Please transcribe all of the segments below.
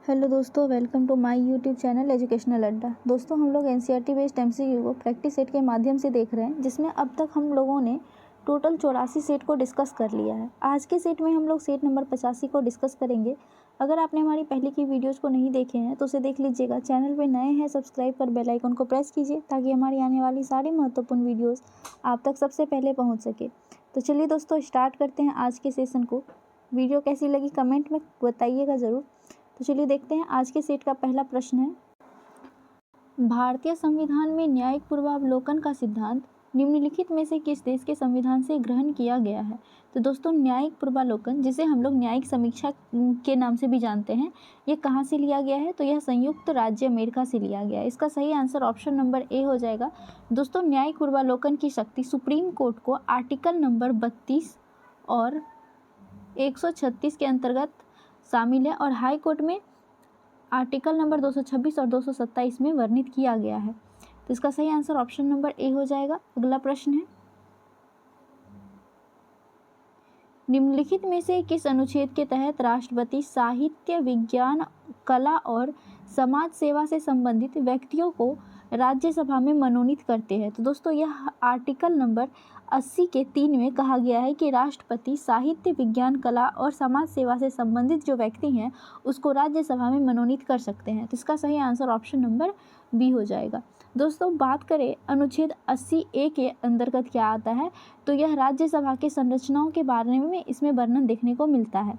Hello दोस्तों, welcome to my YouTube channel Educational Adda. दोस्तों, हम लोग एनसीईआरटी बेस्ड एमसीक्यू को प्रैक्टिस सेट के माध्यम से देख रहे हैं, जिसमें अब तक हम लोगों ने टोटल 84 सेट को डिस्कस कर लिया है। आज के सेट में हम लोग सेट नंबर 85 को डिस्कस करेंगे। अगर आपने हमारी पहले की वीडियोज़ को नहीं देखे हैं तो उसे देख लीजिएगा। चैनल पर नए हैं, सब्सक्राइब कर बेल आइकन को प्रेस कीजिए ताकि हमारी आने वाली सारी महत्वपूर्ण वीडियोज़ आप तक सबसे पहले पहुँच सके। तो चलिए दोस्तों, स्टार्ट करते हैं आज के सेशन को। वीडियो कैसी लगी कमेंट में बताइएगा ज़रूर। तो चलिए देखते हैं। आज के सेट का पहला प्रश्न है, भारतीय संविधान में न्यायिक पूर्वावलोकन का सिद्धांत निम्नलिखित में से किस देश के संविधान से ग्रहण किया गया है। तो दोस्तों, न्यायिक पूर्वावलोकन, जिसे हम लोग न्यायिक समीक्षा के नाम से भी जानते हैं, ये कहाँ से लिया गया है? तो यह संयुक्त राज्य अमेरिका से लिया गया है। इसका सही आंसर ऑप्शन नंबर ए हो जाएगा। दोस्तों, न्यायिक पूर्वावलोकन की शक्ति सुप्रीम कोर्ट को आर्टिकल नंबर 32 और 136 के अंतर्गत शामिल है और हाई कोर्ट में आर्टिकल नंबर 226 और 227 में वर्णित किया गया है। तो इसका सही आंसर ऑप्शन नंबर ए हो जाएगा। अगला प्रश्न है, निम्नलिखित में से किस अनुच्छेद के तहत राष्ट्रपति साहित्य, विज्ञान, कला और समाज सेवा से संबंधित व्यक्तियों को राज्यसभा में मनोनीत करते हैं? तो दोस्तों, यह आर्टिकल नंबर 80 के 3 में कहा गया है कि राष्ट्रपति साहित्य, विज्ञान, कला और समाज सेवा से संबंधित जो व्यक्ति हैं उसको राज्यसभा में मनोनीत कर सकते हैं। तो इसका सही आंसर ऑप्शन नंबर बी हो जाएगा। दोस्तों, बात करें अनुच्छेद 80A के अंतर्गत क्या आता है, तो यह राज्यसभा के संरचनाओं के बारे में इसमें वर्णन देखने को मिलता है।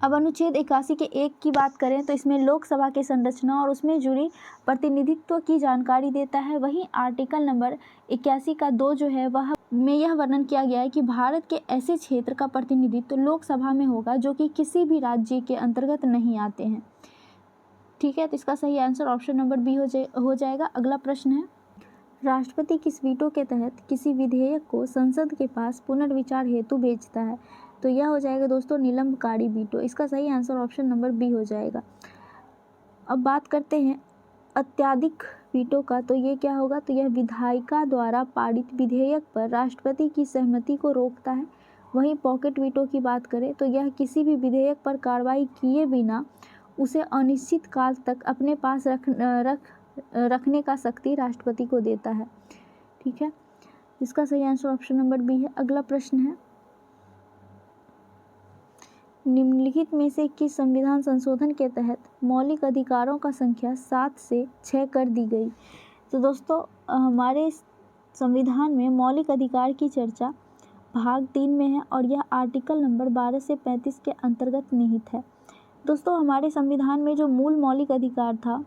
अब अनुच्छेद 81 के 1 की बात करें तो इसमें लोकसभा की संरचना और उसमें जुड़ी प्रतिनिधित्व की जानकारी देता है। वहीं आर्टिकल नंबर 81 का 2 जो है वह में यह वर्णन किया गया है कि भारत के ऐसे क्षेत्र का प्रतिनिधित्व लोकसभा में होगा जो कि किसी भी राज्य के अंतर्गत नहीं आते हैं। ठीक है, तो इसका सही आंसर ऑप्शन नंबर बी हो जाएगा। अगला प्रश्न है, राष्ट्रपति किस वीटो के तहत किसी विधेयक को संसद के पास पुनर्विचार हेतु भेजता है? तो यह हो जाएगा दोस्तों निलंबकारी वीटो। इसका सही आंसर ऑप्शन नंबर बी हो जाएगा। अब बात करते हैं अत्यधिक वीटो का, तो ये क्या होगा? तो यह विधायिका द्वारा पारित विधेयक पर राष्ट्रपति की सहमति को रोकता है। वहीं पॉकेट वीटो की बात करें तो यह किसी भी विधेयक पर कार्रवाई किए बिना उसे अनिश्चित काल तक अपने पास रखने का शक्ति राष्ट्रपति को देता है। ठीक है, इसका सही आंसर ऑप्शन नंबर बी है। अगला प्रश्न है, निम्नलिखित में से किस संविधान संशोधन के तहत मौलिक अधिकारों का संख्या 7 से 6 कर दी गई? तो दोस्तों, हमारे संविधान में मौलिक अधिकार की चर्चा भाग 3 में है और यह आर्टिकल नंबर 12 से 35 के अंतर्गत निहित है। दोस्तों, हमारे संविधान में जो मूल मौलिक अधिकार था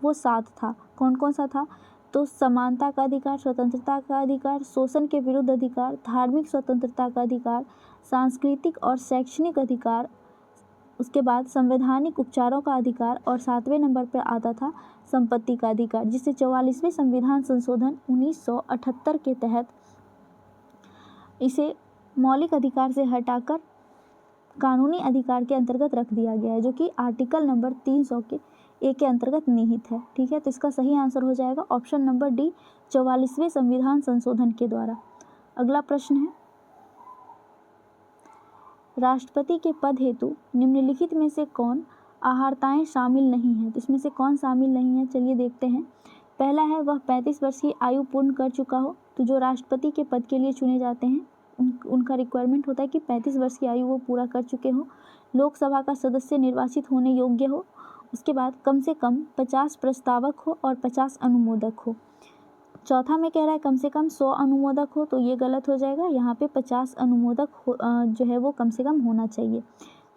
वो 7 था। कौन कौन सा था? तो समानता का अधिकार, स्वतंत्रता का अधिकार, शोषण के विरुद्ध अधिकार, धार्मिक स्वतंत्रता का अधिकार, सांस्कृतिक और शैक्षणिक अधिकार, उसके बाद संवैधानिक उपचारों का अधिकार और 7वें नंबर पर आता था संपत्ति का अधिकार, जिसे 44वें संविधान संशोधन 1978 के तहत इसे मौलिक अधिकार से हटाकर कानूनी अधिकार के अंतर्गत रख दिया गया है, जो कि आर्टिकल नंबर 300 के ए के अंतर्गत निहित है। ठीक है, तो इसका सही आंसर हो जाएगा ऑप्शन नंबर डी, 44वें संविधान संशोधन के द्वारा। अगला प्रश्न है, राष्ट्रपति के पद हेतु निम्नलिखित में से कौन आहारताएं शामिल नहीं है? तो इसमें से कौन शामिल नहीं है, चलिए देखते हैं। पहला है, वह 35 वर्ष की आयु पूर्ण कर चुका हो। तो जो राष्ट्रपति के पद के लिए चुने जाते हैं उनका रिक्वायरमेंट होता है कि 35 वर्ष की आयु वो पूरा कर चुके हो, लोकसभा का सदस्य निर्वाचित होने योग्य हो, उसके बाद कम से कम 50 प्रस्तावक हो और 50 अनुमोदक हो। चौथा में कह रहा है कम से कम 100 अनुमोदक हो, तो ये गलत हो जाएगा। यहाँ पे 50 अनुमोदक जो है वो कम से कम होना चाहिए।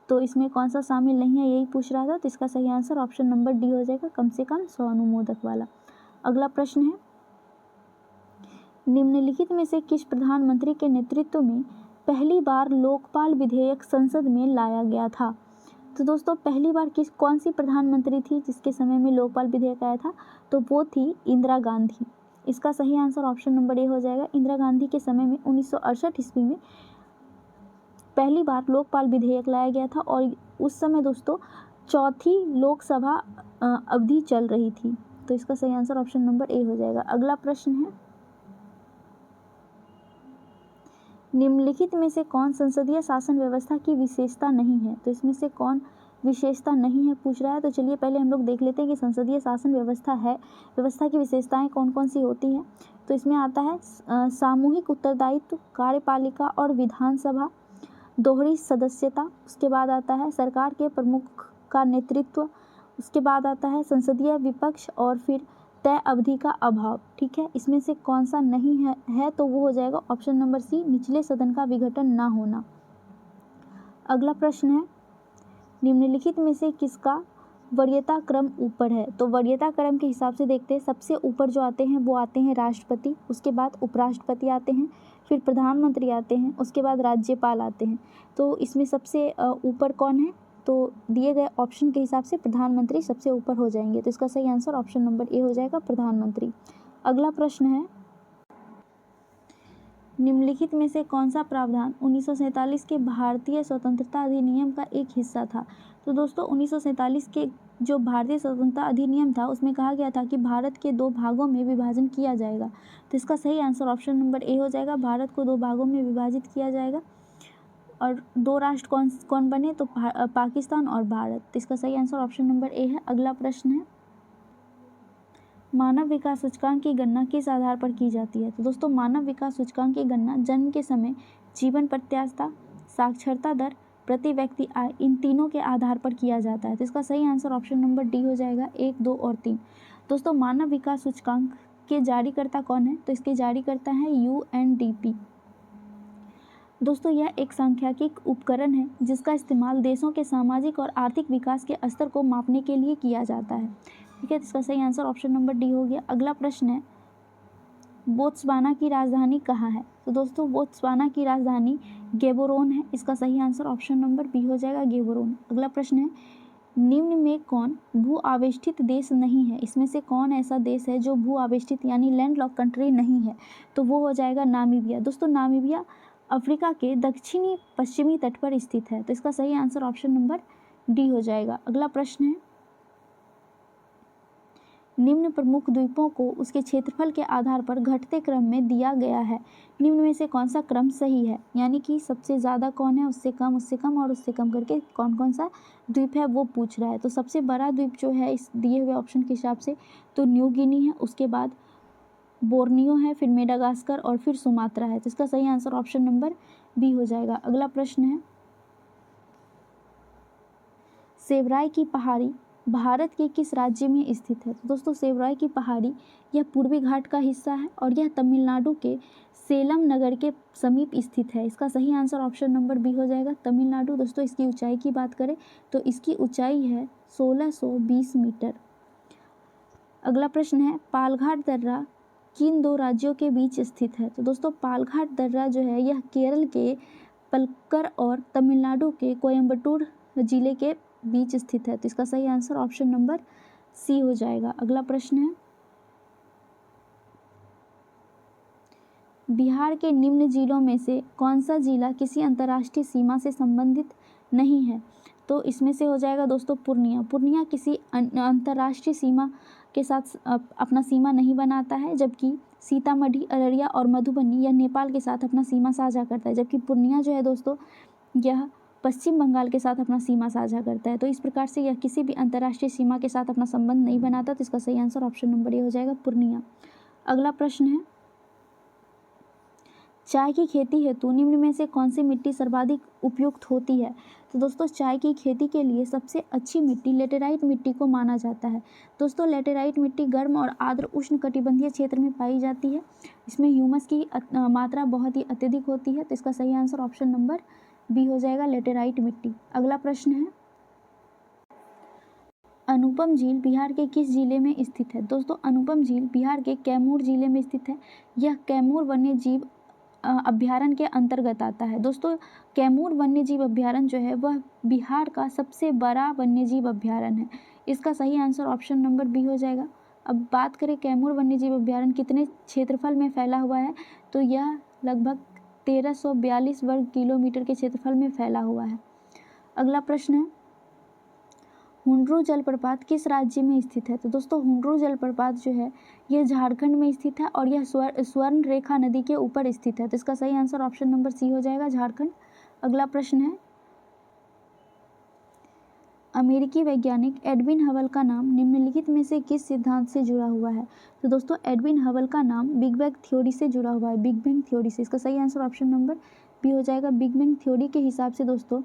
तो इसमें कौन सा शामिल नहीं है यही पूछ रहा था, तो इसका सही आंसर ऑप्शन नंबर डी हो जाएगा, कम से कम 100 अनुमोदक वाला। अगला प्रश्न है, निम्नलिखित में से किस प्रधानमंत्री के नेतृत्व में पहली बार लोकपाल विधेयक संसद में लाया गया था? तो दोस्तों, पहली बार कौन सी प्रधानमंत्री थी जिसके समय में लोकपाल विधेयक आया था? तो वो थी इंदिरा गांधी। इसका सही आंसर ऑप्शन नंबर ए हो जाएगा। इंदिरा गांधी के समय में 1968 ईस्वी में पहली बार लोकपाल विधेयक लाया गया था और उस समय दोस्तों चौथी लोकसभा अवधि चल रही थी। तो इसका सही आंसर ऑप्शन नंबर ए हो जाएगा। अगला प्रश्न है, निम्नलिखित में से कौन संसदीय शासन व्यवस्था की विशेषता नहीं है? तो इसमें से कौन विशेषता नहीं है पूछ रहा है। तो चलिए पहले हम लोग देख लेते हैं कि संसदीय शासन व्यवस्था की विशेषताएं कौन कौन सी होती हैं। तो इसमें आता है सामूहिक उत्तरदायित्व, कार्यपालिका और विधानसभा, दोहरी सदस्यता, उसके बाद आता है सरकार के प्रमुख का नेतृत्व, उसके बाद आता है संसदीय विपक्ष और फिर तय अवधि का अभाव। ठीक है, इसमें से कौन सा नहीं है तो वो हो जाएगा ऑप्शन नंबर सी, निचले सदन का विघटन ना होना। अगला प्रश्न है, निम्नलिखित में से किसका वरीयता क्रम ऊपर है। तो वरीयता क्रम के हिसाब से देखते हैं, सबसे ऊपर जो आते हैं वो आते हैं राष्ट्रपति, उसके बाद उपराष्ट्रपति आते हैं, फिर प्रधानमंत्री आते हैं, उसके बाद राज्यपाल आते हैं। तो इसमें सबसे ऊपर कौन है, तो दिए गए ऑप्शन के हिसाब से प्रधानमंत्री सबसे ऊपर हो जाएंगे। तो इसका सही आंसर ऑप्शन नंबर ए हो जाएगा, प्रधानमंत्री। अगला प्रश्न है, निम्नलिखित में से कौन सा प्रावधान 1947 के भारतीय स्वतंत्रता अधिनियम का एक हिस्सा था। तो दोस्तों 1947 के जो भारतीय स्वतंत्रता अधिनियम था उसमें कहा गया था कि भारत के 2 भागों में विभाजन किया जाएगा। तो इसका सही आंसर ऑप्शन नंबर ए हो जाएगा, भारत को 2 भागों में विभाजित किया जाएगा और 2 राष्ट्र कौन बने, तो पाकिस्तान और भारत। तो इसका सही आंसर ऑप्शन नंबर ए है। अगला प्रश्न है, मानव विकास सूचकांक की गणना किस आधार पर की जाती है। तो दोस्तों मानव विकास सूचकांक की गणना जन्म के समय, जीवन प्रत्याशा, साक्षरता दर, प्रति व्यक्ति आय, इन तीनों के आधार पर किया जाता है। तो इसका सही आंसर ऑप्शन नंबर डी हो जाएगा, 1, 2 और 3। दोस्तों मानव विकास सूचकांक के जारीकर्ता कौन है, तो इसके जारीकर्ता है UNDP। दोस्तों यह एक सांख्यिकी उपकरण है जिसका इस्तेमाल देशों के सामाजिक और आर्थिक विकास के स्तर को मापने के लिए किया जाता है। ठीक है, इसका सही आंसर ऑप्शन नंबर डी हो गया। अगला प्रश्न है, बोत्सवाना की राजधानी कहाँ है। तो दोस्तों बोत्सवाना की राजधानी गैबोरोन है। इसका सही आंसर ऑप्शन नंबर बी हो जाएगा, गैबोरोन। अगला प्रश्न है, निम्न में कौन भू आवेष्टित देश नहीं है। इसमें से कौन ऐसा देश है जो भू आवेष्टित यानी लैंडलॉक कंट्री नहीं है, तो वो हो जाएगा नामीबिया। दोस्तों नामीबिया अफ्रीका के दक्षिणी पश्चिमी तट पर स्थित है। तो इसका सही आंसर ऑप्शन नंबर डी हो जाएगा। अगला प्रश्न है, निम्न प्रमुख द्वीपों को उसके क्षेत्रफल के आधार पर घटते क्रम में दिया गया है। निम्न में से कौन सा क्रम सही है, यानी कि सबसे ज़्यादा कौन है, उससे कम और उससे कम करके कौन कौन सा द्वीप है वो पूछ रहा है। तो सबसे बड़ा द्वीप जो है इस दिए हुए ऑप्शन के हिसाब से तो न्यू गिनी है, उसके बाद बोर्नियो है, फिर मेडागास्कर और फिर सुमात्रा है। तो इसका सही आंसर ऑप्शन नंबर बी हो जाएगा। अगला प्रश्न है, सेवराई की पहाड़ी भारत के किस राज्य में स्थित है। तो दोस्तों सेवराई की पहाड़ी यह पूर्वी घाट का हिस्सा है और यह तमिलनाडु के सेलम नगर के समीप स्थित है। इसका सही आंसर ऑप्शन नंबर बी हो जाएगा, तमिलनाडु। दोस्तों इसकी ऊंचाई की बात करें तो इसकी ऊंचाई है 1620 मीटर। अगला प्रश्न है, पालघाट दर्रा किन 2 राज्यों के बीच स्थित है। तो दोस्तों पालघाट दर्रा जो है यह केरल के पलक्कड़ और तमिलनाडु के कोयम्बटूर जिले के बीच स्थित है। तो इसका सही आंसर ऑप्शन नंबर सी हो जाएगा। अगला प्रश्न है, बिहार के निम्न जिलों में से कौन सा जिला किसी अंतर्राष्ट्रीय सीमा से संबंधित नहीं है। तो इसमें से हो जाएगा दोस्तों पूर्णिया किसी अंतर्राष्ट्रीय सीमा के साथ अपना सीमा नहीं बनाता है, जबकि सीतामढ़ी, अररिया और मधुबनी यह नेपाल के साथ अपना सीमा साझा करता है, जबकि पूर्णिया जो है दोस्तों यह पश्चिम बंगाल के साथ अपना सीमा साझा करता है। तो इस प्रकार से यह किसी भी अंतर्राष्ट्रीय सीमा के साथ अपना संबंध नहीं बनाता। तो इसका सही आंसर ऑप्शन नंबर ए हो जाएगा, पूर्णिया। अगला प्रश्न है, चाय की खेती हेतु निम्न में से कौन सी मिट्टी सर्वाधिक उपयुक्त होती है। तो दोस्तों चाय की खेती के लिए सबसे अच्छी मिट्टी लेटेराइट मिट्टी को माना जाता है। दोस्तों लेटेराइट मिट्टी गर्म और आर्द्र उष्ण कटिबंधीय क्षेत्र में पाई जाती है। इसमें ह्यूमस की मात्रा बहुत ही अत्यधिक होती है। तो इसका सही आंसर ऑप्शन नंबर बी हो जाएगा, लेटेराइट मिट्टी। अगला प्रश्न है, अनुपम झील बिहार के किस जिले में स्थित है। दोस्तों अनुपम झील बिहार के कैमूर जिले में स्थित है। यह कैमूर वन्य जीव अभ्यारण्य के अंतर्गत आता है। दोस्तों कैमूर वन्य जीव अभ्यारण्य जो है वह बिहार का सबसे बड़ा वन्य जीव अभ्यारण्य है। इसका सही आंसर ऑप्शन नंबर बी हो जाएगा। अब बात करें कैमूर वन्य जीव अभ्यारण्य कितने क्षेत्रफल में फैला हुआ है, तो यह लगभग 1342 वर्ग किलोमीटर के क्षेत्रफल में फैला हुआ है। अगला प्रश्न है, हुंड्रू जलप्रपात किस राज्य में स्थित है। तो दोस्तों हुंड्रू जलप्रपात जो है यह झारखंड में स्थित है और यह स्वर्ण रेखा नदी के ऊपर स्थित है। तो इसका सही आंसर ऑप्शन नंबर सी हो जाएगा, झारखंड। अगला प्रश्न है, अमेरिकी वैज्ञानिक एडविन हबल का नाम निम्नलिखित में से किस सिद्धांत से जुड़ा हुआ है? तो दोस्तों एडविन हबल का नाम बिग बैंग थ्योरी से जुड़ा हुआ है, बिग बैंग थ्योरी से। इसका सही आंसर ऑप्शन नंबर बी हो जाएगा। बिग बैंग थ्योरी के हिसाब से दोस्तों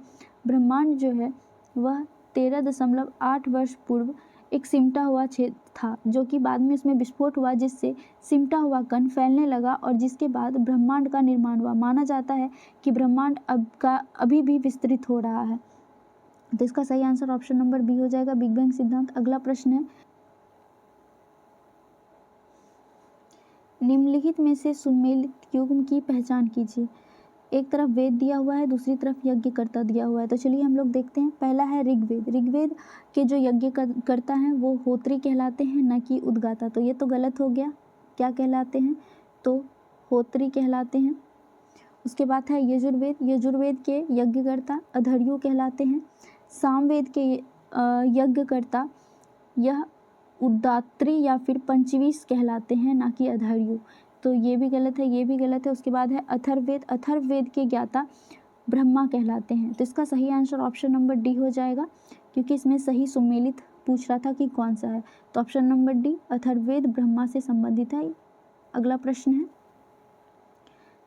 ब्रह्मांड जो है वह 13.8 वर्ष पूर्व एक सिमटा हुआ क्षेत्र था, जो कि बाद में इसमें विस्फोट हुआ, जिससे सिमटा हुआ कण फैलने लगा और जिसके बाद ब्रह्मांड का निर्माण हुआ। माना जाता है कि ब्रह्मांड अभी भी विस्तृत हो रहा है। तो इसका सही आंसर ऑप्शन नंबर बी हो जाएगा, बिग बैंग सिद्धांत। अगला प्रश्न है, निम्नलिखित में से सुमेलित युग्म की पहचान कीजिए। एक तरफ वेद दिया हुआ है, दूसरी तरफ यज्ञकर्ता दिया हुआ है। तो चलिए हम लोग देखते हैं। पहला है ऋग्वेद। ऋग्वेद के जो यज्ञकर्ता हैं वो होत्री कहलाते हैं, न कि उद्गाता। तो ये तो गलत हो गया। क्या कहलाते हैं? तो होत्री कहलाते हैं। उसके बाद है यजुर्वेद। यजुर्वेद के यज्ञकर्ता अधर्यु कहलाते हैं। सामवेद के यज्ञकर्ता यह उद्दात्री या फिर पंचवीस कहलाते हैं, ना कि अधर्यु। तो ये भी गलत है, ये भी गलत है। उसके बाद है अथर्ववेद। अथर्ववेद के ज्ञाता ब्रह्मा कहलाते हैं। तो इसका सही आंसर ऑप्शन नंबर डी हो जाएगा, क्योंकि इसमें सही सुमेलित पूछ रहा था कि कौन सा है। तो option number D Atharvaveda Brahma से संबंधित है। अगला प्रश्न है,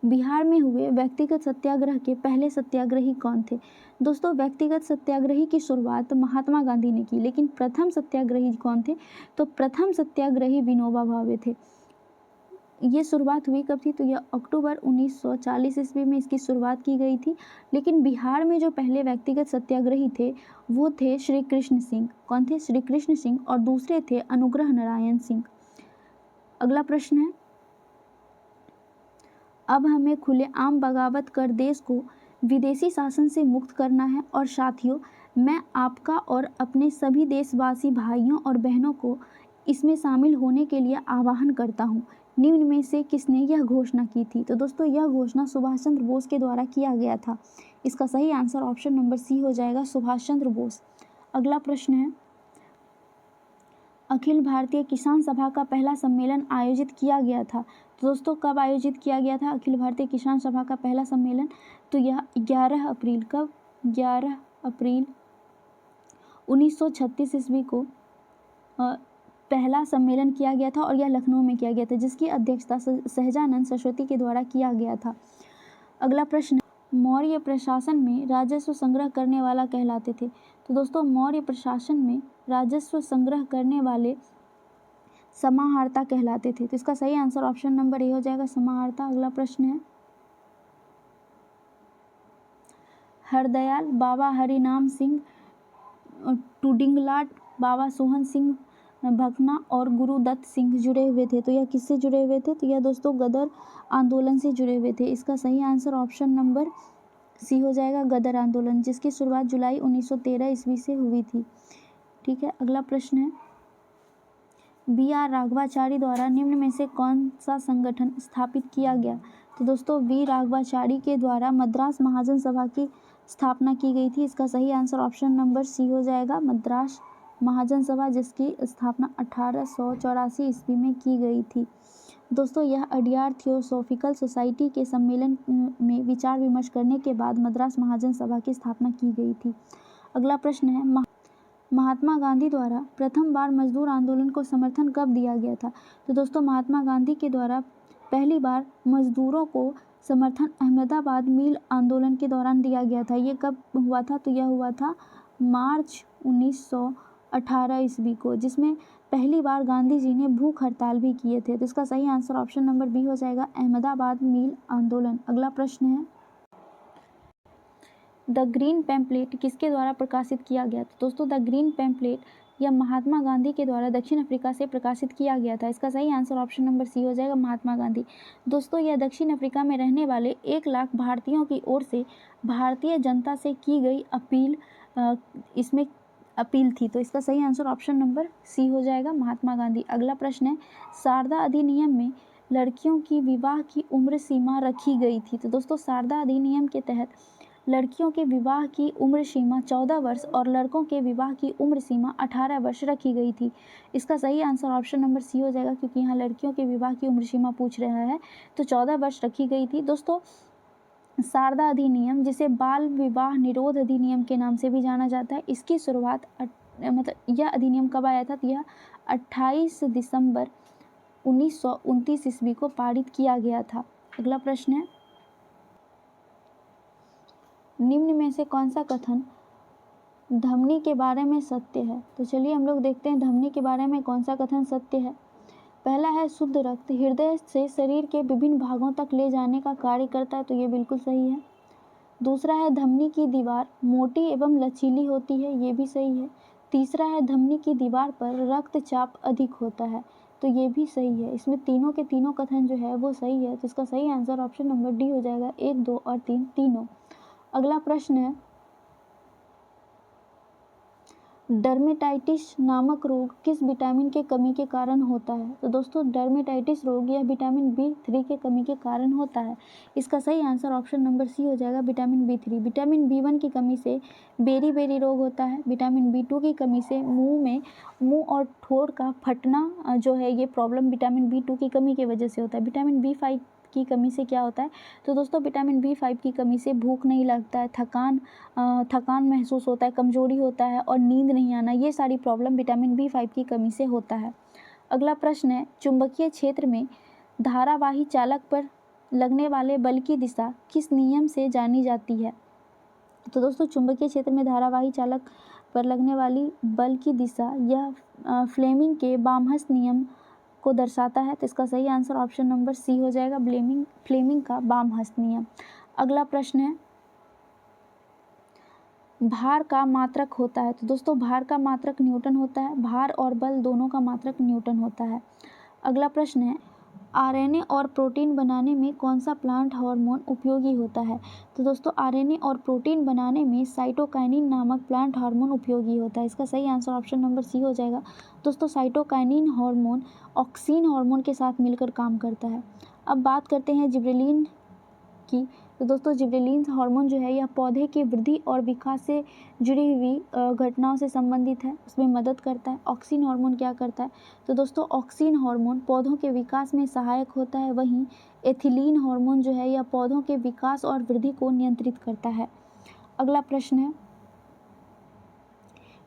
बिहार में हुए व्यक्तिगत सत्याग्रह के पहले सत्याग्रही कौन थे? दोस्तों व्यक्तिगत सत्याग्रही की शुरुआत महात्मा गांधी ने की, लेकिन प्रथम सत्याग्रही कौन थे? तो प्रथम सत्याग्रही विनोबा भावे थे। ये शुरुआत हुई कब थी? तो यह अक्टूबर 1940 ईस्वी में इसकी शुरुआत की गई थी। लेकिन बिहार में जो पहले व्यक्तिगत सत्याग्रही थे वो थे श्री कृष्ण सिंह। कौन थे? श्री कृष्ण सिंह। और दूसरे थे अनुग्रह नारायण सिंह। अगला प्रश्न है, अब हमें खुलेआम बगावत कर देश को विदेशी शासन से मुक्त करना है। और साथियों, मैं आपका और अपने सभी देशवासी भाइयों और बहनों को इसमें शामिल होने के लिए आह्वान करता हूँ। निम्न में से किसने यह घोषणा की थी? तो दोस्तों यह घोषणा सुभाष चंद्र बोस के द्वारा किया गया था। इसका सही आंसर ऑप्शन नंबर सी हो जाएगा, सुभाष चंद्र बोस। अगला प्रश्न है, अखिल भारतीय किसान सभा का पहला सम्मेलन आयोजित किया गया था। तो दोस्तों कब आयोजित किया गया था अखिल भारतीय किसान सभा का पहला सम्मेलन? तो यह 11 अप्रैल, कब? 11 अप्रैल 1936 ईस्वी को पहला सम्मेलन किया गया था और यह लखनऊ में किया गया था, जिसकी अध्यक्षता सहजानंद सरस्वती के द्वारा किया गया था। अगला प्रश्न, मौर्य प्रशासन में राजस्व संग्रह करने वाला कहलाते थे। तो दोस्तों मौर्य प्रशासन में राजस्व संग्रह करने वाले समाहर्ता कहलाते थे। तो इसका सही आंसर ऑप्शन नंबर ए हो जाएगा, समाहर्ता। अगला प्रश्न है, हरदयाल, बाबा हरिनाम सिंह टुडिंगलाट, बाबा सोहन सिंह भकना और गुरुदत्त सिंह जुड़े हुए थे। तो यह किससे जुड़े हुए थे? तो यह दोस्तों गदर आंदोलन से जुड़े हुए थे। इसका सही आंसर ऑप्शन नंबर सी हो जाएगा, गदर आंदोलन, जिसकी शुरुआत जुलाई 1913 ईस्वी से हुई थी। ठीक है। अगला प्रश्न है, बी.आर. राघवाचारी द्वारा निम्न में से कौन सा संगठन स्थापित किया गया? तो दोस्तों वी राघवाचारी के द्वारा मद्रास महाजन सभा की स्थापना की गई थी। इसका सही आंसर ऑप्शन नंबर सी हो जाएगा, मद्रास महाजन सभा, जिसकी स्थापना 1884 ईस्वी में की गई थी। दोस्तों यह अडियार थियोसॉफिकल सोसाइटी के सम्मेलन में विचार विमर्श करने के बाद मद्रास महाजन सभा की स्थापना की गई थी। अगला प्रश्न है, महात्मा गांधी द्वारा प्रथम बार मजदूर आंदोलन को समर्थन कब दिया गया था? तो दोस्तों महात्मा गांधी के द्वारा पहली बार मजदूरों को समर्थन अहमदाबाद मिल आंदोलन के दौरान दिया गया था। ये कब हुआ था? तो यह हुआ था मार्च 1918 ईस्वी को, जिसमें पहली बार गांधी जी ने भूख हड़ताल भी किए थे। तो इसका सही आंसर ऑप्शन नंबर बी हो जाएगा, अहमदाबाद मिल आंदोलन। अगला प्रश्न है, द ग्रीन पैम्पलेट किसके द्वारा प्रकाशित किया गया? तो दोस्तों द ग्रीन पैम्पलेट यह महात्मा गांधी के द्वारा दक्षिण अफ्रीका से प्रकाशित किया गया था। इसका सही आंसर ऑप्शन नंबर सी हो जाएगा, महात्मा गांधी। दोस्तों यह दक्षिण अफ्रीका में रहने वाले 1 लाख भारतीयों की ओर से भारतीय जनता से की गई इसमें अपील थी। तो इसका सही आंसर ऑप्शन नंबर सी हो जाएगा, महात्मा गांधी। अगला प्रश्न है, शारदा अधिनियम में लड़कियों की विवाह की उम्र सीमा रखी गई थी। तो दोस्तों शारदा अधिनियम के तहत लड़कियों के विवाह की उम्र सीमा 14 वर्ष और लड़कों के विवाह की उम्र सीमा 18 वर्ष रखी गई थी। इसका सही आंसर ऑप्शन नंबर सी हो जाएगा, क्योंकि यहाँ लड़कियों के विवाह की उम्र सीमा पूछ रहा है, तो 14 वर्ष रखी गई थी। दोस्तों शारदा अधिनियम, जिसे बाल विवाह निरोध अधिनियम के नाम से भी जाना जाता है, इसकी शुरुआत मतलब यह अधिनियम कब आया था? तो यह 28 दिसंबर 1929 ईस्वी को पारित किया गया था। अगला प्रश्न है, निम्न में से कौन सा कथन धमनी के बारे में सत्य है? तो चलिए हम लोग देखते हैं धमनी के बारे में कौन सा कथन सत्य है। पहला है, शुद्ध रक्त हृदय से शरीर के विभिन्न भागों तक ले जाने का कार्य करता है, तो ये बिल्कुल सही है। दूसरा है, धमनी की दीवार मोटी एवं लचीली होती है, ये भी सही है। तीसरा है, धमनी की दीवार पर रक्तचाप अधिक होता है, तो ये भी सही है। इसमें तीनों के तीनों कथन जो है वो सही है, तो इसका सही आंसर ऑप्शन नंबर डी हो जाएगा, 1, 2 और 3 तीनों। अगला प्रश्न है, डर्मेटाइटिस नामक रोग किस विटामिन के कमी के कारण होता है? तो दोस्तों डर्मेटाइटिस रोग यह विटामिन B3 के कमी के कारण होता है। इसका सही आंसर ऑप्शन नंबर सी हो जाएगा, विटामिन B3। विटामिन B1 की कमी से बेरी रोग होता है। विटामिन B2 की कमी से मुंह और ठोर का फटना जो है, ये प्रॉब्लम विटामिन B2 की कमी की वजह से होता है। विटामिन B5 की कमी से क्या होता है? तो दोस्तों विटामिन B5 की कमी से भूख नहीं लगता है, थकान महसूस होता है, कमजोरी होता है और नींद नहीं आना, ये सारी प्रॉब्लम विटामिन B5 की कमी से होता है। अगला प्रश्न है, चुंबकीय क्षेत्र में धारावाही चालक पर लगने वाले बल की दिशा किस नियम से जानी जाती है? तो दोस्तों चुंबकीय क्षेत्र में धारावाही चालक पर लगने वाली बल की दिशा यह फ्लेमिंग के बामहस्त नियम को दर्शाता है, तो इसका सही आंसर ऑप्शन नंबर सी हो जाएगा, फ्लेमिंग का बामहस्त नियम। अगला प्रश्न है, भार का मात्रक होता है? तो दोस्तों भार का मात्रक न्यूटन होता है, भार और बल दोनों का मात्रक न्यूटन होता है। अगला प्रश्न है, आरएनए और प्रोटीन बनाने में कौन सा प्लांट हार्मोन उपयोगी होता है? तो दोस्तों आरएनए और प्रोटीन बनाने में साइटोकाइनिन नामक प्लांट हार्मोन उपयोगी होता है। इसका सही आंसर ऑप्शन नंबर सी हो जाएगा। दोस्तों साइटोकाइनिन हार्मोन ऑक्सीन हार्मोन के साथ मिलकर काम करता है। अब बात करते हैं जिबरेलिन की। तो दोस्तों जिबरेलिन हार्मोन जो है, यह पौधे की वृद्धि और विकास से जुड़ी हुई घटनाओं से संबंधित है, उसमें मदद करता है। ऑक्सीन हार्मोन क्या करता है? तो दोस्तों ऑक्सीन हार्मोन पौधों के विकास में सहायक होता है, वहीं एथिलीन हार्मोन जो है, यह पौधों के विकास और वृद्धि को नियंत्रित करता है। अगला प्रश्न है,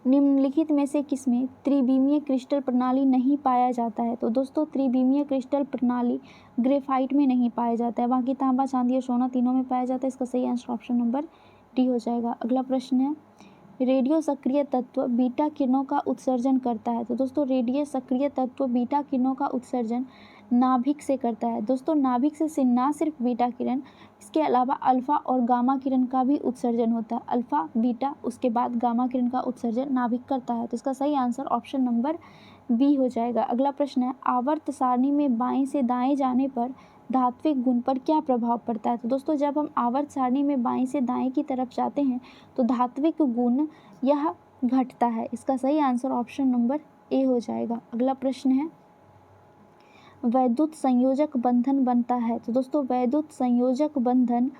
निम्नलिखित में से किसमें त्रिविमीय क्रिस्टल प्रणाली नहीं पाया जाता है? तो दोस्तों त्रिविमीय क्रिस्टल प्रणाली ग्रेफाइट में नहीं पाया जाता है, बाकी तांबा, चांदी और सोना तीनों में पाया जाता है। इसका सही आंसर ऑप्शन नंबर डी हो जाएगा। अगला प्रश्न है, रेडियो सक्रिय तत्व बीटा किरणों का उत्सर्जन करता है? तो दोस्तों रेडियो सक्रिय तत्व बीटा किरणों का उत्सर्जन नाभिक से करता है। दोस्तों नाभिक से ना सिर्फ बीटा किरण, इसके अलावा अल्फा और गामा किरण का भी उत्सर्जन होता है। अल्फा, बीटा, उसके बाद गामा किरण का उत्सर्जन नाभिक करता है, तो इसका सही आंसर ऑप्शन नंबर बी हो जाएगा। अगला प्रश्न है, आवर्त सारणी में बाएं से दाएं जाने पर धात्विक गुण पर क्या प्रभाव पड़ता है? तो दोस्तों जब हम आवर्त सारणी में बाएं से दाएं की तरफ जाते हैं तो धात्विक गुण यह घटता है। इसका सही आंसर ऑप्शन नंबर ए हो जाएगा। अगला प्रश्न है, वैद्युत संयोजक बंधन बनता है? तो दोस्तों वैद्युत संयोजक बंधन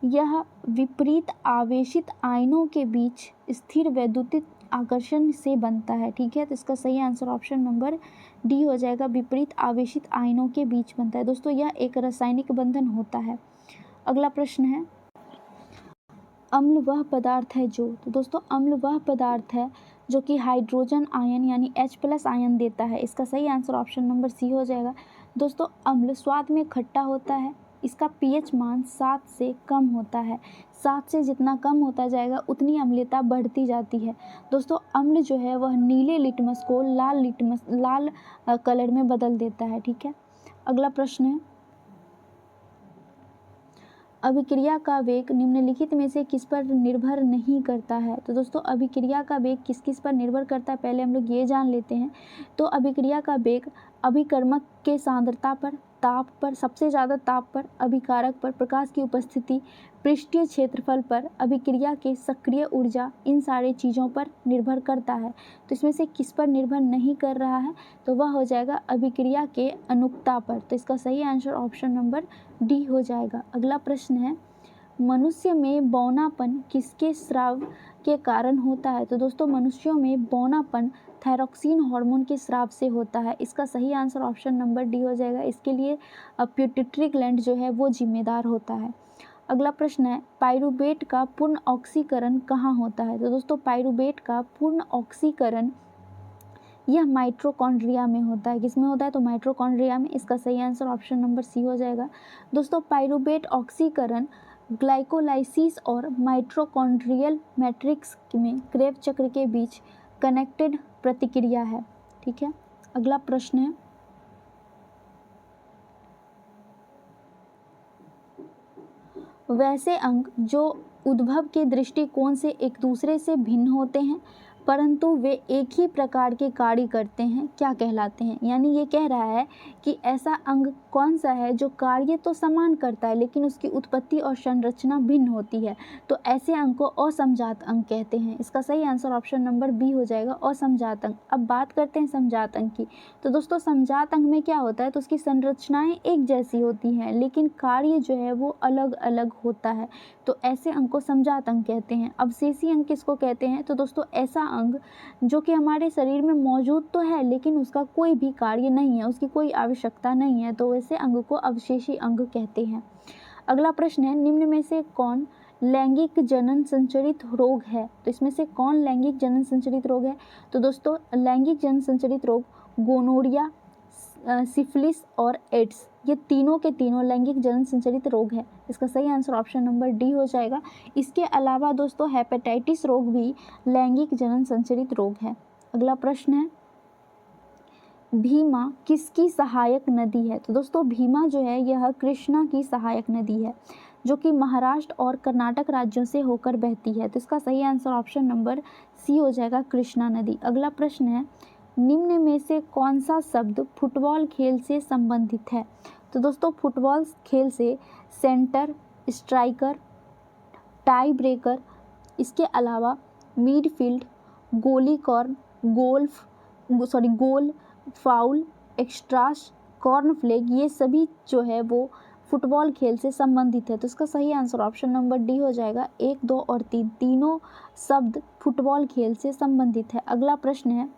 यह विपरीत आवेशित आयनों के बीच स्थिर वैद्युतिक आकर्षण से बनता है, ठीक है। तो इसका सही आंसर ऑप्शन नंबर डी हो जाएगा, विपरीत आवेशित आयनों के बीच बनता है। दोस्तों यह एक रासायनिक बंधन होता है। अगला प्रश्न है, अम्ल वह पदार्थ है जो, तो दोस्तों अम्ल वह पदार्थ है जो कि हाइड्रोजन आयन यानी H+ आयन देता है। इसका सही आंसर ऑप्शन नंबर सी हो जाएगा। दोस्तों अम्ल स्वाद में खट्टा होता है, इसका pH मान 7 से कम होता है। 7 से जितना कम होता जाएगा उतनी अम्लता बढ़ती जाती है। दोस्तों अम्ल जो है वह नीले लिटमस को लाल कलर में बदल देता है, ठीक है। अगला प्रश्न है, अभिक्रिया का वेग निम्नलिखित में से किस पर निर्भर नहीं करता है? तो दोस्तों अभिक्रिया का वेग किस किस पर निर्भर करता है, पहले हम लोग ये जान लेते हैं। तो अभिक्रिया का वेग अभिकर्मक के सांद्रता पर, ताप पर, सबसे ज़्यादा ताप पर, अभिकारक पर, प्रकाश की उपस्थिति, पृष्ठीय क्षेत्रफल पर, अभिक्रिया के सक्रिय ऊर्जा, इन सारी चीज़ों पर निर्भर करता है। तो इसमें से किस पर निर्भर नहीं कर रहा है? तो वह हो जाएगा अभिक्रिया के अनुकता पर। तो इसका सही आंसर ऑप्शन नंबर डी हो जाएगा। अगला प्रश्न है, मनुष्य में बौनापन किसके स्राव के कारण होता है? तो दोस्तों मनुष्यों में बौनापन थायरॉक्सिन हार्मोन के स्राव से होता है। इसका सही आंसर ऑप्शन नंबर डी हो जाएगा। इसके लिए पिट्यूटरी ग्लैंड जो है वो जिम्मेदार होता है। अगला प्रश्न है, पाइरूवेट का पूर्ण ऑक्सीकरण कहाँ होता है? तो दोस्तों पाइरूवेट का पूर्ण ऑक्सीकरण यह माइटोकॉन्ड्रिया में होता है। किसमें होता है? तो माइटोकॉन्ड्रिया में। इसका सही आंसर ऑप्शन नंबर सी हो जाएगा। दोस्तों पाइरूवेट ऑक्सीकरण ग्लाइकोलाइसिस और माइटोकॉन्ड्रियल मैट्रिक्स में क्रेब चक्र के बीच कनेक्टेड प्रतिक्रिया है। ठीक है। अगला प्रश्न है, वैसे अंग जो उद्भव के दृष्टिकोण से एक दूसरे से भिन्न होते हैं परंतु वे एक ही प्रकार के कार्य करते हैं, क्या कहलाते हैं? यानी ये कह रहा है कि ऐसा अंग कौन सा है जो कार्य तो समान करता है लेकिन उसकी उत्पत्ति और संरचना भिन्न होती है। तो ऐसे अंग को असमजात अंग कहते हैं। इसका सही आंसर ऑप्शन नंबर बी हो जाएगा, असमजात अंग। अब बात करते हैं समजात अंग की। तो दोस्तों समजात अंग में क्या होता है? तो उसकी संरचनाएं एक जैसी होती हैं लेकिन कार्य जो है वो अलग अलग होता है। तो ऐसे अंग को समजात अंग कहते हैं। अवशेषी अंग किसको कहते हैं? तो दोस्तों ऐसा अंग जो कि हमारे शरीर में मौजूद तो है लेकिन उसका कोई भी कार्य नहीं है, उसकी कोई आवश्यकता नहीं है, तो ऐसे अंग को अवशेषी अंग कहते हैं। अगला प्रश्न है, निम्न में से कौन लैंगिक जनन संचरित रोग है? तो इसमें से कौन लैंगिक जनन संचरित रोग है? तो दोस्तों लैंगिक जनन संचरित रोग गोनोरिया, सिफिलिस और एड्स, ये तीनों के तीनों लैंगिक जनन संचरित रोग है। इसका सही आंसर ऑप्शन नंबर डी हो जाएगा। इसके अलावा दोस्तों हेपेटाइटिस रोग भी लैंगिक जनन संचरित रोग है। अगला प्रश्न है, भीमा किसकी सहायक नदी है? तो दोस्तों भीमा जो है यह कृष्णा की सहायक नदी है जो कि महाराष्ट्र और कर्नाटक राज्यों से होकर बहती है। तो इसका सही आंसर ऑप्शन नंबर सी हो जाएगा, कृष्णा नदी। अगला प्रश्न है, निम्न में से कौन सा शब्द फुटबॉल खेल से संबंधित है? तो दोस्तों फुटबॉल खेल से सेंटर, स्ट्राइकर, टाई ब्रेकर, इसके अलावा मिडफील्ड, गोली कॉर्न, गोल, फाउल, एक्स्ट्रास, कॉर्न फ्लैग, ये सभी जो है वो फुटबॉल खेल से संबंधित है। तो इसका सही आंसर ऑप्शन नंबर डी हो जाएगा। 1, 2 और 3 तीनों शब्द फुटबॉल खेल से संबंधित है। अगला प्रश्न है,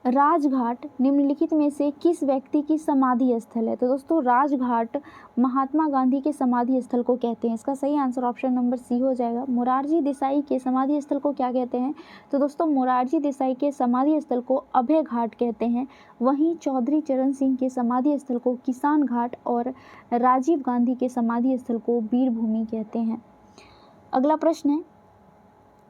राजघाट निम्नलिखित में से किस व्यक्ति की समाधि स्थल है? तो दोस्तों राजघाट महात्मा गांधी के समाधि स्थल को कहते हैं। इसका सही आंसर ऑप्शन नंबर सी हो जाएगा। मोरारजी देसाई के समाधि स्थल को क्या कहते हैं? तो दोस्तों मोरारजी देसाई के समाधि स्थल को अभय घाट कहते हैं। वहीं चौधरी चरण सिंह के समाधि स्थल को किसान घाट और राजीव गांधी के समाधि स्थल को वीर भूमि कहते हैं। अगला प्रश्न है,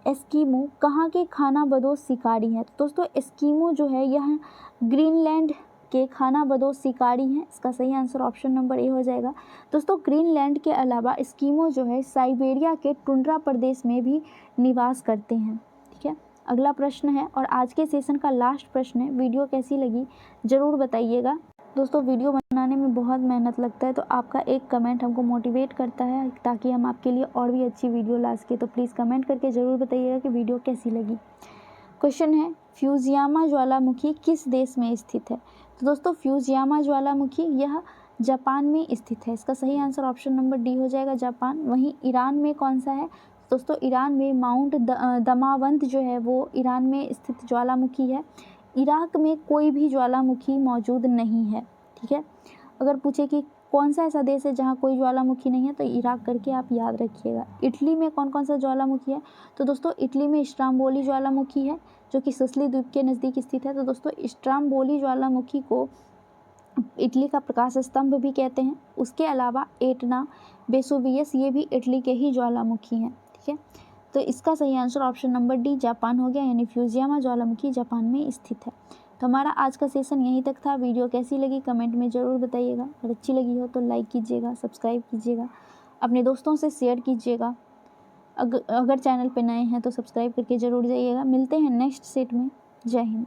एस्कीमो कहाँ के खानाबदोश शिकारी हैं? तो दोस्तों एस्कीमो जो है यह ग्रीनलैंड के खानाबदोश शिकारी हैं। इसका सही आंसर ऑप्शन नंबर ए हो जाएगा। दोस्तों ग्रीनलैंड के अलावा एस्कीमो जो है साइबेरिया के टुंड्रा प्रदेश में भी निवास करते हैं। ठीक है। अगला प्रश्न है और आज के सेशन का लास्ट प्रश्न है, वीडियो कैसी लगी ज़रूर बताइएगा। दोस्तों वीडियो बनाने में बहुत मेहनत लगता है तो आपका एक कमेंट हमको मोटिवेट करता है ताकि हम आपके लिए और भी अच्छी वीडियो ला सके। तो प्लीज़ कमेंट करके ज़रूर बताइएगा कि वीडियो कैसी लगी। क्वेश्चन है, फ्यूजियामा ज्वालामुखी किस देश में स्थित है? तो दोस्तों फ्यूजियामा ज्वालामुखी यह जापान में स्थित है। इसका सही आंसर ऑप्शन नंबर डी हो जाएगा, जापान। वहीं ईरान में कौन सा है? दोस्तों ईरान में माउंट दमावंत जो है वो ईरान में स्थित ज्वालामुखी है। इराक में कोई भी ज्वालामुखी मौजूद नहीं है। ठीक है। अगर पूछे कि कौन सा ऐसा देश है जहाँ कोई ज्वालामुखी नहीं है तो इराक करके आप याद रखिएगा। इटली में कौन कौन सा ज्वालामुखी है? तो दोस्तों इटली में स्ट्राम्बोली ज्वालामुखी है जो कि सिसिली द्वीप के नज़दीक स्थित है। तो दोस्तों स्ट्राम्बोली ज्वालामुखी को इटली का प्रकाश स्तंभ भी कहते हैं। उसके अलावा एटना, वेसुवियस, ये भी इटली के ही ज्वालामुखी हैं। ठीक है। तो इसका सही answer option number D Japan हो गया, यानी फ्यूजियामा ज्वालामुखी जापान में स्थित है। तो हमारा आज का सेशन यहीं तक था। वीडियो कैसी लगी कमेंट में ज़रूर बताइएगा। अगर अच्छी लगी हो तो लाइक कीजिएगा, सब्सक्राइब कीजिएगा, अपने दोस्तों से शेयर कीजिएगा। अगर चैनल पे नए हैं तो सब्सक्राइब करके ज़रूर जाइएगा। मिलते हैं नेक्स्ट सेट में। जय हिंद।